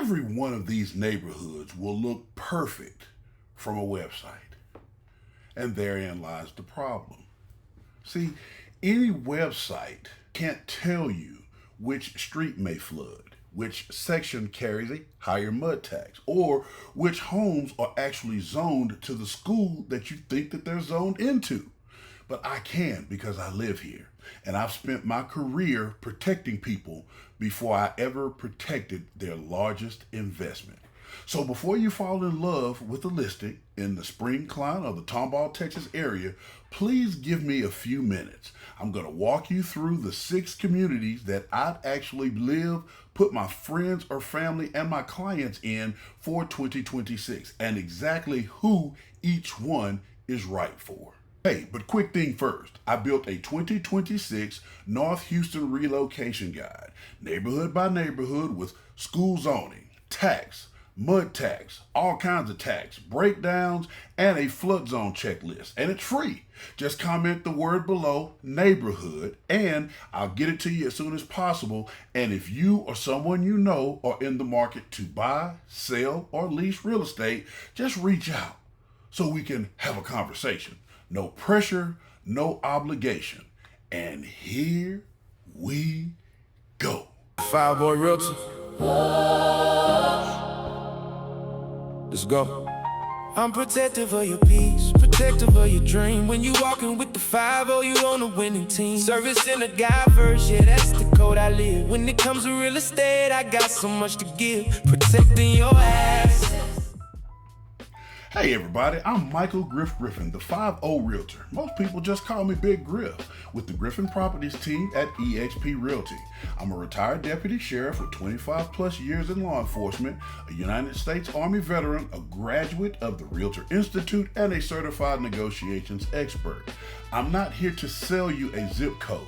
Every one of these neighborhoods will look perfect from a website. And therein lies the problem. See, any website can't tell you which street may flood, which section carries a higher mud tax, or which homes are actually zoned to the school that you think that they're zoned into. But I can, because I live here, and I've spent my career protecting people before I ever protected their largest investment. So before you fall in love with a listing in the Spring, Klein, or the Tomball, Texas area, please give me a few minutes. I'm going to walk you through the 6 communities that I'd actually live, put my friends or family and my clients in for 2026, and exactly who each one is right for. Hey, but quick thing first, I built a 2026 North Houston relocation guide, neighborhood by neighborhood, with school zoning, tax, mud tax, all kinds of tax, breakdowns, and a flood zone checklist. And it's free. Just comment the word below, neighborhood, and I'll get it to you as soon as possible. And if you or someone you know are in the market to buy, sell, or lease real estate, just reach out so we can have a conversation. No pressure, no obligation. And here we go. 5-boy Realty. Let's go. I'm protective of your peace, protective of your dream. When you walking with the 5-0, you on a winning team. Servicing a guy first, yeah, that's the code I live. When it comes to real estate, I got so much to give. Protecting your ass. Hey everybody, I'm Michael Griffin, the 5-0 Realtor. Most people just call me Big Griff, with the Gryphon Properties team at eXp Realty. I'm a retired deputy sheriff with 25 plus years in law enforcement, a United States Army veteran, a graduate of the Realtor Institute, and a certified negotiations expert. I'm not here to sell you a zip code.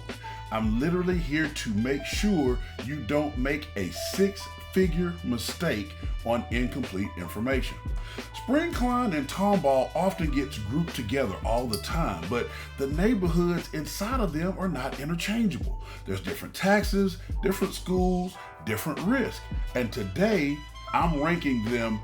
I'm literally here to make sure you don't make a 6-figure mistake on incomplete information. Spring, Klein, and Tomball often gets grouped together all the time, but the neighborhoods inside of them are not interchangeable. There's different taxes, different schools, different risk. And today, I'm ranking them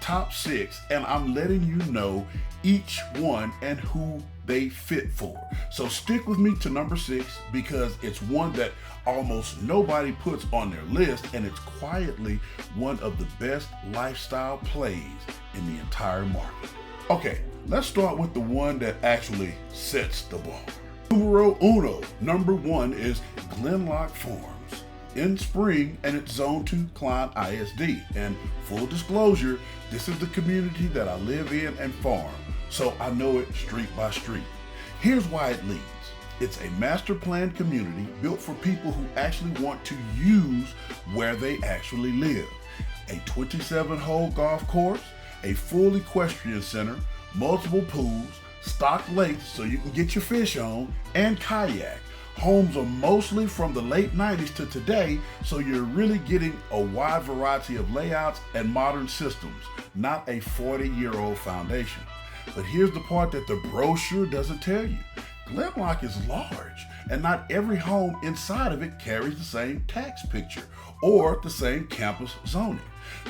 top 6, and I'm letting you know each one and who they fit for. So stick with me to number 6, because it's one that almost nobody puts on their list, and it's quietly one of the best lifestyle plays in the entire market. Okay, let's start with the one that actually sets the bar. Numero uno, number 1 is Gleannloch Farms in Spring, and it's zoned to Klein ISD. And full disclosure, this is the community that I live in and farm, so I know it street by street. Here's why it leads. It's a master planned community built for people who actually want to use where they actually live. A 27-hole golf course, a full equestrian center, multiple pools, stocked lakes so you can get your fish on, and kayak. Homes are mostly from the late 90s to today, so you're really getting a wide variety of layouts and modern systems, not a 40-year-old foundation. But here's the part that the brochure doesn't tell you. Gleannloch is large, and not every home inside of it carries the same tax picture or the same campus zoning.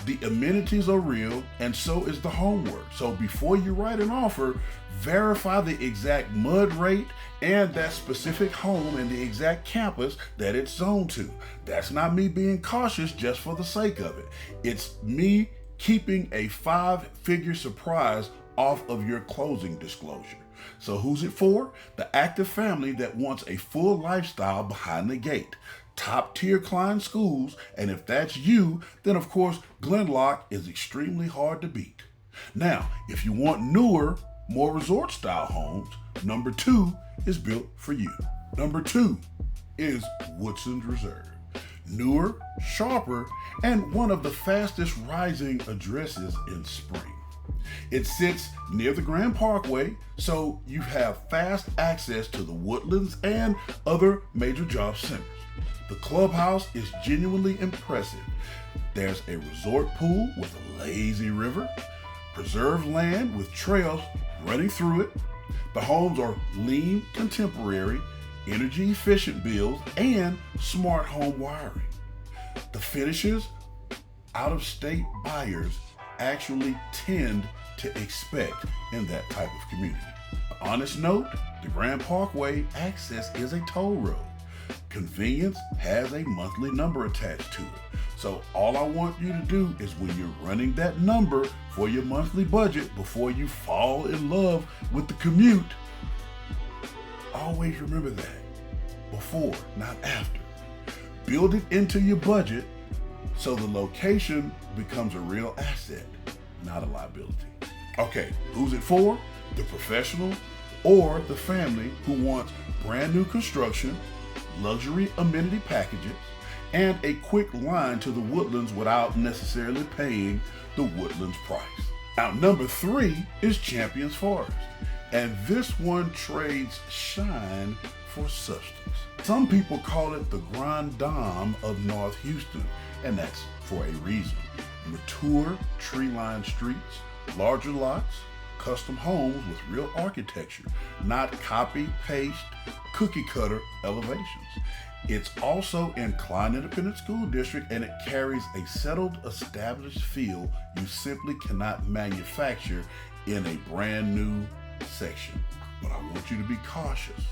The amenities are real, and so is the homework. So before you write an offer, verify the exact mud rate and that specific home and the exact campus that it's zoned to. That's not me being cautious just for the sake of it. It's me keeping a 5-figure surprise off of your closing disclosure. So who's it for? The active family that wants a full lifestyle behind the gate. Top tier Klein schools, and if that's you, then of course Gleannloch is extremely hard to beat. Now, if you want newer, more resort style homes, number 2 is built for you. Number 2 is Woodson's Reserve. Newer, sharper, and one of the fastest rising addresses in Spring. It sits near the Grand Parkway, so you have fast access to the Woodlands and other major job centers. The clubhouse is genuinely impressive. There's a resort pool with a lazy river, preserved land with trails running through it. The homes are lean, contemporary, energy efficient builds, and smart home wiring. The finishes out-of-state buyers actually tend to expect in that type of community. Honest note, the Grand Parkway access is a toll road. Convenience has a monthly number attached to it. So all I want you to do is when you're running that number for your monthly budget before you fall in love with the commute, always remember that. Before, not after. Build it into your budget so the location becomes a real asset, not a liability. Okay, who's it for? The professional or the family who wants brand new construction, luxury amenity packages, and a quick line to the Woodlands without necessarily paying the Woodlands price. Now, number 3 is Champions Forest, and this one trades shine for substance. Some people call it the Grand Dame of North Houston, and that's for a reason. Mature tree-lined streets, larger lots, custom homes with real architecture, not copy-paste, cookie-cutter elevations. It's also in Klein Independent School District, and it carries a settled, established feel you simply cannot manufacture in a brand new section. But I want you to be cautious.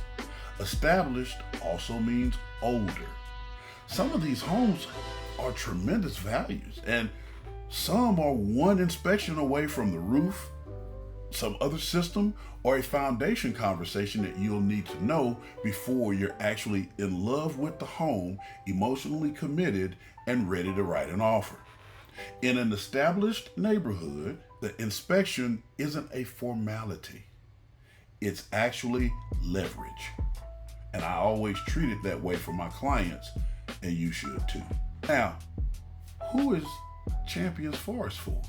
Established also means older. Some of these homes are tremendous values, and some are one inspection away from the roof, some other system, or a foundation conversation that you'll need to know before you're actually in love with the home, emotionally committed, and ready to write an offer. In an established neighborhood, the inspection isn't a formality. It's actually leverage. And I always treat it that way for my clients, and you should too. Now, who is Champions Forest for?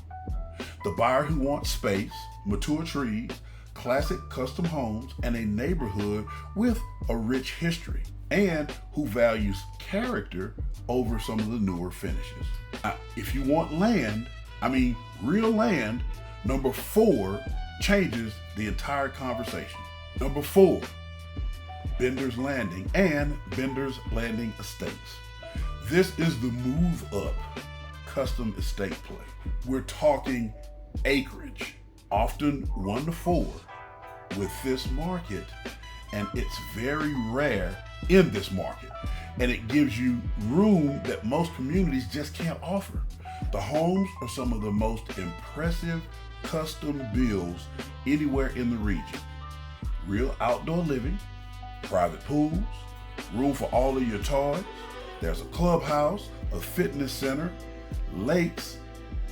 The buyer who wants space, mature trees, classic custom homes, and a neighborhood with a rich history, and who values character over some of the newer finishes. Now, if you want land, real land, number 4 changes the entire conversation. Number 4, Bender's Landing and Bender's Landing Estates. This is the move up custom estate play. We're talking acreage, often 1 to 4 with this market, and it's very rare in this market, and it gives you room that most communities just can't offer. The homes are some of the most impressive custom builds anywhere in the region. Real outdoor living, private pools, room for all of your toys. There's a clubhouse, a fitness center, lakes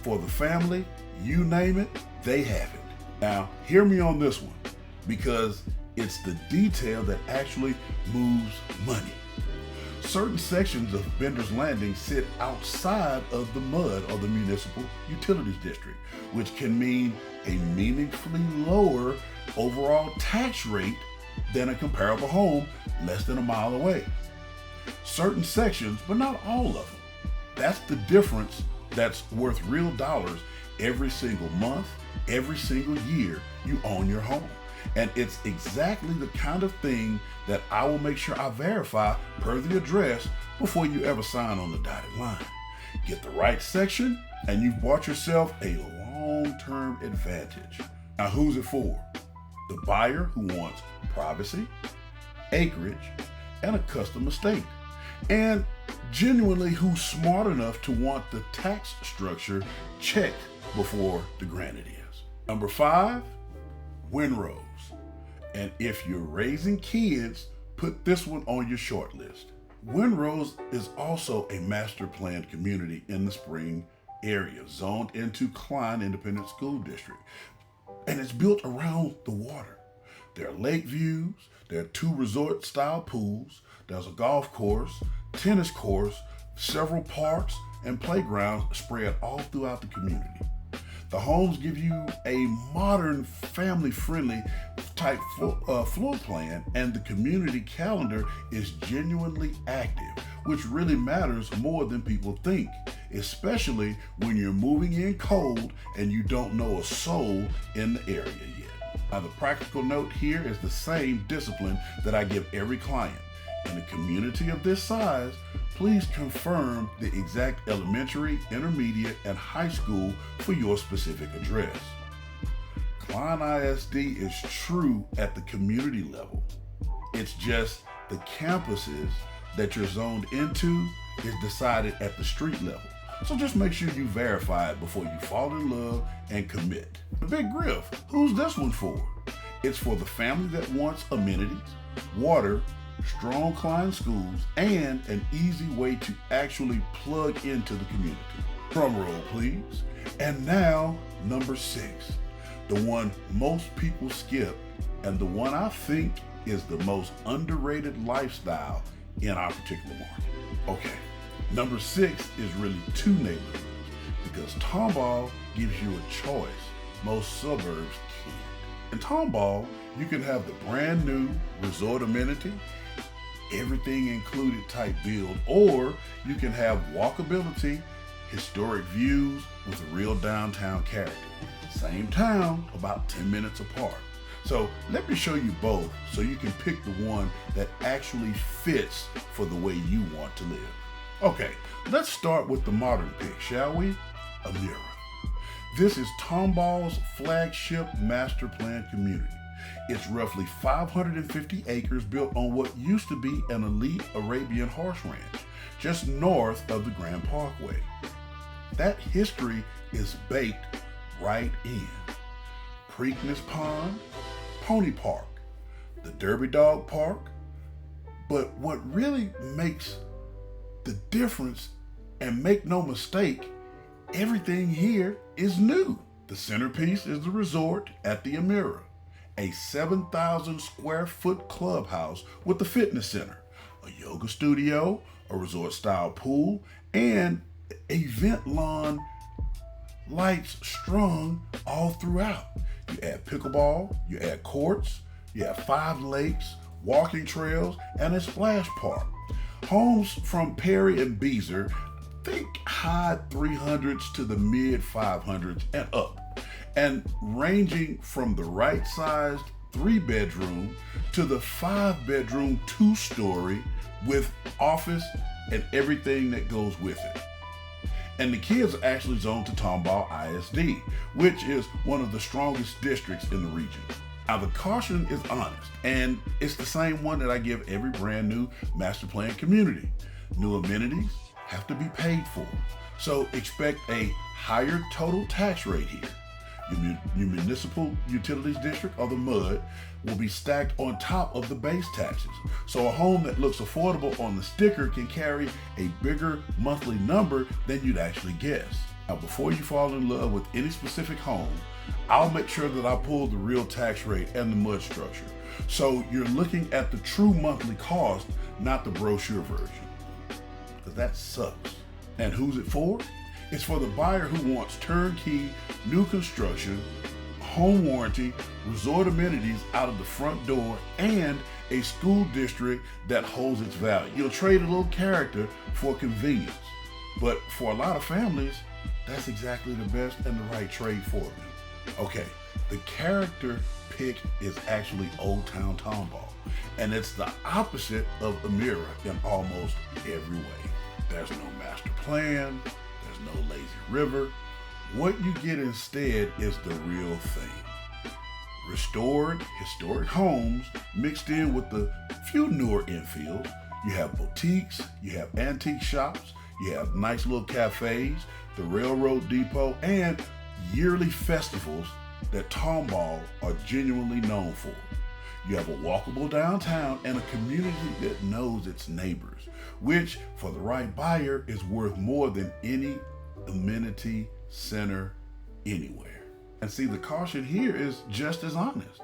for the family, you name it, they have it. Now, hear me on this one, because it's the detail that actually moves money. Certain sections of Bender's Landing sit outside of the MUD, or the Municipal Utilities District, which can mean a meaningfully lower overall tax rate than a comparable home less than a mile away. Certain sections, but not all of them. That's the difference that's worth real dollars every single month, every single year you own your home. And it's exactly the kind of thing that I will make sure I verify per the address before you ever sign on the dotted line. Get the right section and you've bought yourself a long-term advantage. Now, who's it for? The buyer who wants privacy, acreage, and a custom estate. And genuinely who's smart enough to want the tax structure checked before the granted is. Number 5, Windrose. And if you're raising kids, put this one on your short list. Windrose is also a master planned community in the Spring area, zoned into Klein Independent School District. And it's built around the water. There are lake views, there are 2 resort style pools, there's a golf course, tennis course, several parks, and playgrounds spread all throughout the community. The homes give you a modern, family-friendly type floor plan, and the community calendar is genuinely active, which really matters more than people think, especially when you're moving in cold and you don't know a soul in the area yet. Now, the practical note here is the same discipline that I give every client. In a community of this size, please confirm the exact elementary, intermediate, and high school for your specific address. Klein ISD is true at the community level. It's just the campuses that you're zoned into is decided at the street level. So just make sure you verify it before you fall in love and commit. Big Griff, who's this one for? It's for the family that wants amenities, water, strong Klein schools, and an easy way to actually plug into the community. Drum roll, please. And now, number 6, the one most people skip, and the one I think is the most underrated lifestyle in our particular market. Okay, number 6 is really 2 neighborhoods, because Tomball gives you a choice most suburbs can't. In Tomball, you can have the brand new resort amenity, everything included type build, or you can have walkability, historic views with a real downtown character. Same town, about 10 minutes apart. So let me show you both so you can pick the one that actually fits for the way you want to live. Okay, let's start with the modern pick, shall we? Amira. This is Tomball's flagship master plan community. It's roughly 550 acres built on what used to be an elite Arabian horse ranch, just north of the Grand Parkway. That history is baked right in. Preakness Pond, Pony Park, the Derby Dog Park. But what really makes the difference, and make no mistake, everything here is new. The centerpiece is the resort at the Amira, a 7,000 square foot clubhouse with a fitness center, a yoga studio, a resort style pool, and event lawn lights strung all throughout. You add pickleball, you add courts, you have 5 lakes, walking trails, and a splash park. Homes from Perry and Beezer, think high 300s to the mid 500s and up, and ranging from the right sized 3-bedroom to the 5-bedroom 2-story with office and everything that goes with it. And the kids are actually zoned to Tomball ISD, which is one of the strongest districts in the region. Now the caution is honest, and it's the same one that I give every brand new master plan community. New amenities have to be paid for, so expect a higher total tax rate here. Your municipal utilities district, or the MUD, will be stacked on top of the base taxes. So a home that looks affordable on the sticker can carry a bigger monthly number than you'd actually guess. Now, before you fall in love with any specific home, I'll make sure that I pull the real tax rate and the MUD structure. So you're looking at the true monthly cost, not the brochure version, because that sucks. And who's it for? It's for the buyer who wants turnkey, new construction, home warranty, resort amenities out of the front door, and a school district that holds its value. You'll trade a little character for convenience. But for a lot of families, that's exactly the best and the right trade for them. Okay, the character pick is actually Old Town Tomball, and it's the opposite of Amira in almost every way. There's no master plan, there's no lazy river. What you get instead is the real thing. Restored, historic homes mixed in with the few newer infills. You have boutiques, you have antique shops, you have nice little cafes, the railroad depot, and yearly festivals that Tomball are genuinely known for. You have a walkable downtown and a community that knows its neighbors, which for the right buyer is worth more than any amenity center anywhere. And see, the caution here is just as honest.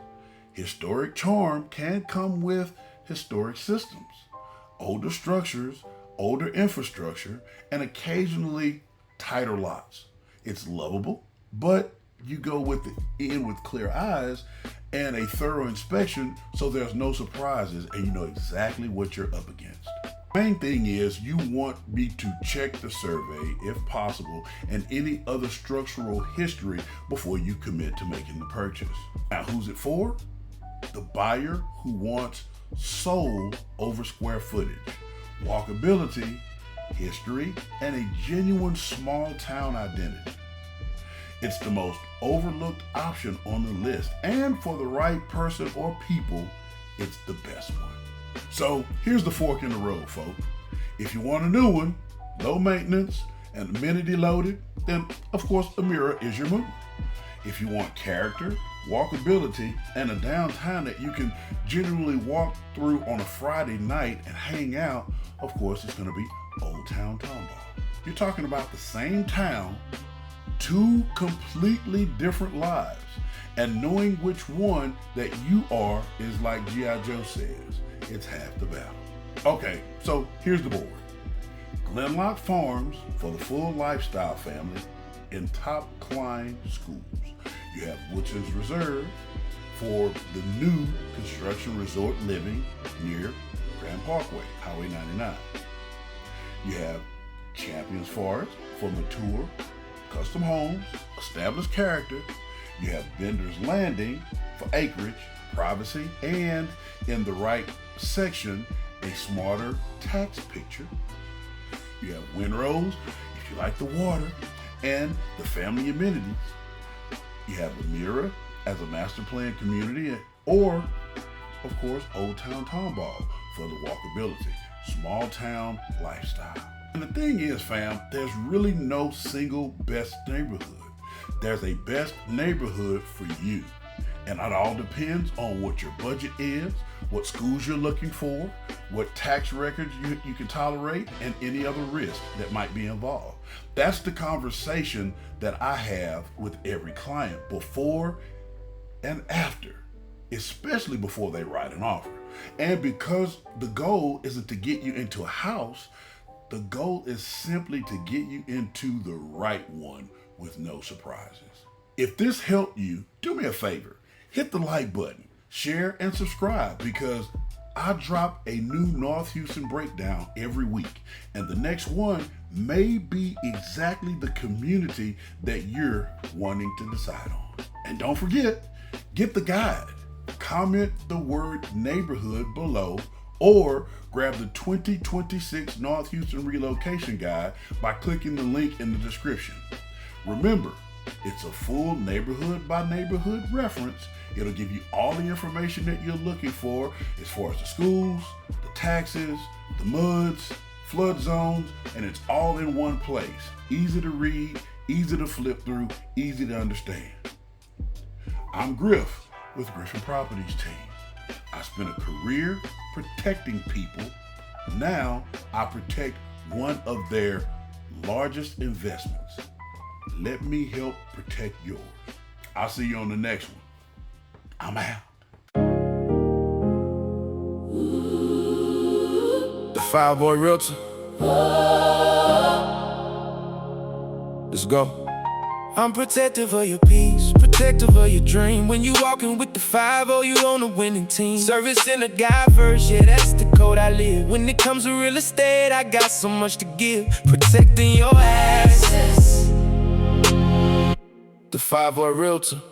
Historic charm can come with historic systems, older structures, older infrastructure, and occasionally tighter lots. It's lovable, but you go in with clear eyes and a thorough inspection, so there's no surprises and you know exactly what you're up against. Main thing is you want me to check the survey if possible and any other structural history before you commit to making the purchase. Now, who's it for? The buyer who wants soul over square footage, walkability, history, and a genuine small town identity. It's the most overlooked option on the list, and for the right person or people, it's the best one. So here's the fork in the road, folks. If you want a new one, low maintenance and amenity loaded, then of course Amira is your move. If you want character, walkability, and a downtown that you can genuinely walk through on a Friday night and hang out, of course it's going to be Old Town Tomball. You're talking about the same town, two completely different lives, and knowing which one that you are is like G.I. Joe says, it's half the battle. Okay, so here's the board. Gleannloch Farms for the full lifestyle family in top Klein schools. You have Woodson's Reserve for the new construction resort living near Grand Parkway, Highway 99. You have Champions Forest for mature, custom homes, established character. You have Bender's Landing for acreage, privacy, and in the right section, a smarter tax picture. You have Windrose if you like the water and the family amenities. You have Amira as a master plan community, or of course Old Town Tomball for the walkability, small town lifestyle. And the thing is, fam, there's really no single best neighborhood. There's a best neighborhood for you. And it all depends on what your budget is, what schools you're looking for, what tax records you can tolerate, and any other risk that might be involved. That's the conversation that I have with every client before and after, especially before they write an offer. And because the goal isn't to get you into a house, the goal is simply to get you into the right one with no surprises. If this helped you, do me a favor. Hit the like button, share, and subscribe, because I drop a new North Houston breakdown every week, and the next one may be exactly the community that you're wanting to decide on. And don't forget, get the guide. Comment the word neighborhood below, or grab the 2026 North Houston Relocation Guide by clicking the link in the description. Remember, it's a full neighborhood by neighborhood reference. It'll give you all the information that you're looking for as far as the schools, the taxes, the MUDs, flood zones, and it's all in one place. Easy to read, easy to flip through, easy to understand. I'm Griff with Gryphon Properties team. I spent a career protecting people. Now I protect one of their largest investments. Let me help protect yours. I'll see you on the next one. I'm out. The 5-boy realtor. Let's go. I'm protective of your peace, protective of your dream. When you walking with the 5-0, you on a winning team. Servicing a guy first, yeah, that's the code I live. When it comes to real estate, I got so much to give. Protecting your assets. The 5-boy realtor.